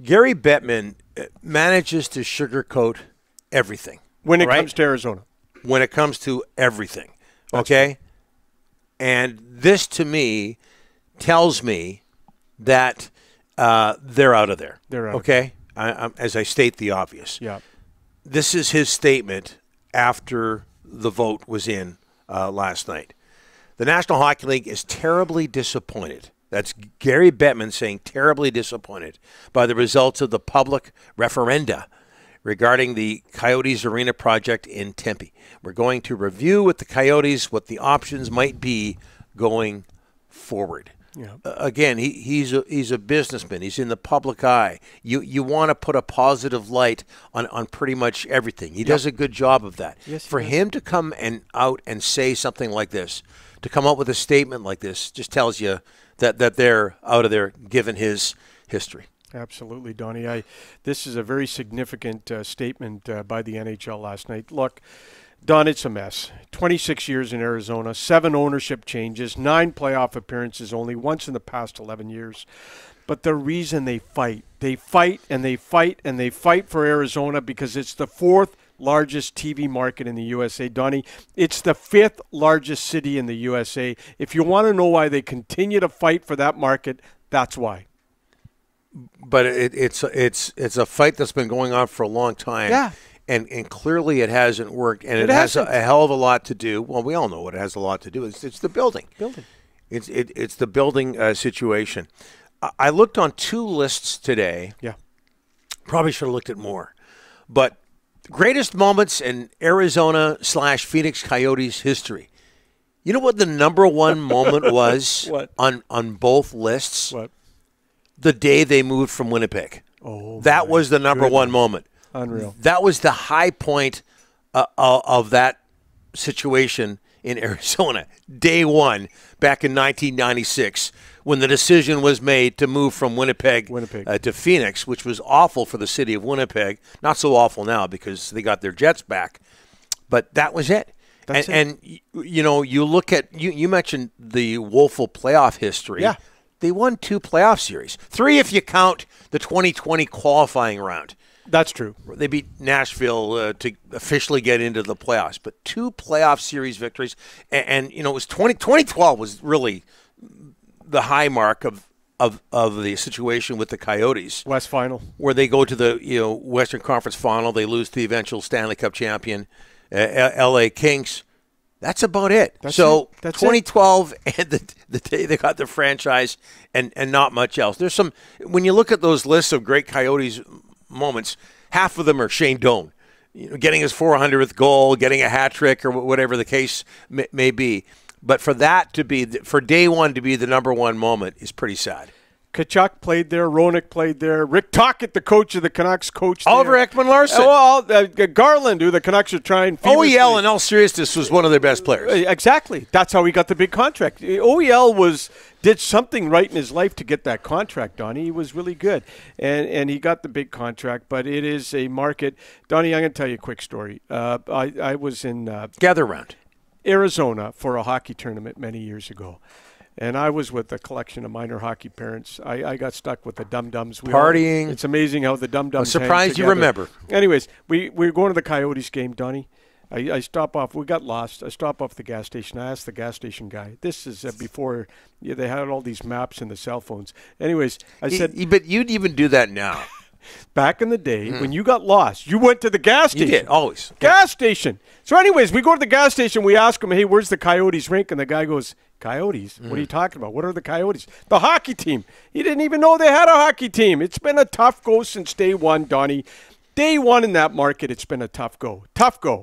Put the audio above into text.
Gary Bettman manages to sugarcoat everything. When it comes to Arizona. When it comes to everything. Okay? And this, to me, tells me that they're out of there. They're out. Okay? As I state the obvious. Yeah. This is his statement after the vote was in last night. The National Hockey League is terribly disappointed. That's Gary Bettman saying terribly disappointed by the results of the public referenda regarding the Coyotes Arena project in Tempe. We're going to review with the Coyotes what the options might be going forward. Yeah. Again, he's a businessman. He's in the public eye. You want to put a positive light on pretty much everything. He does a good job of that. Yes, For him to come out and say something like this, to come up with a statement like this, just tells you that they're out of there given his history. Absolutely, Donnie. This is a very significant statement by the NHL last night. Look, Don, it's a mess. 26 years in Arizona, 7 ownership changes, 9 playoff appearances only, once in the past 11 years. But the reason they fight and they fight for Arizona because it's the 4th largest TV market in the USA. Donnie, it's the 5th largest city in the USA. If you want to know why they continue to fight for that market, that's why. But it's a fight that's been going on for a long time. Yeah. And clearly it hasn't worked. And it has a hell of a lot to do. Well, we all know what it has a lot to do. It's the building. It's the building situation. I looked on 2 lists today. Yeah. Probably should have looked at more. But greatest moments in Arizona/Phoenix Coyotes history. You know what the number 1 moment was on both lists? What? The day they moved from Winnipeg. Oh, that was the number 1 moment. Unreal. That was the high point of that situation in Arizona. Day 1, back in 1996, when the decision was made to move from Winnipeg. To Phoenix, which was awful for the city of Winnipeg. Not so awful now because they got their Jets back. But that was it. And you know, you look at, you mentioned the woeful playoff history. Yeah. They won 2 playoff series. 3 if you count the 2020 qualifying round. That's true. They beat Nashville to officially get into the playoffs. But 2 playoff series victories. And you know, it was 2012 was really the high mark of the situation with the Coyotes. West Final. Where they go to the Western Conference Final. They lose to the eventual Stanley Cup champion, LA Kings. That's about it. That's 2012 and the day they got the franchise and not much else. There's some, when you look at those lists of great Coyotes moments, half of them are Shane Doan, getting his 400th goal, getting a hat trick or whatever the case may be. But for that to be, for day 1 to be the number 1 moment is pretty sad. Kachuk played there. Roenick played there. Rick Tocchet, the coach of the Canucks, coached there. Oliver Ekman-Larsson. Garland, who the Canucks are trying. OEL, in all seriousness, was one of their best players. Exactly. That's how he got the big contract. OEL did something right in his life to get that contract, Donnie. He was really good. And he got the big contract, but it is a market. Donnie, I'm going to tell you a quick story. I was in Gather Round, Arizona for a hockey tournament many years ago. And I was with a collection of minor hockey parents. I got stuck with the dum-dums. Partying. It's amazing how the dum-dums I'm surprised you remember. Anyways, we were going to the Coyotes game, Donnie. I stop off. We got lost. I stop off the gas station. I asked the gas station guy. This is before they had all these maps in the cell phones. Anyways, I said. But you'd even do that now. Back in the day, when you got lost, you went to the gas station. You did, always. Gas station. So anyways, we go to the gas station. We ask him, hey, where's the Coyotes rink? And the guy goes, Coyotes? What are you talking about? What are the Coyotes? The hockey team. He didn't even know they had a hockey team. It's been a tough go since day 1, Donnie. Day 1 in that market, it's been a tough go. Tough go.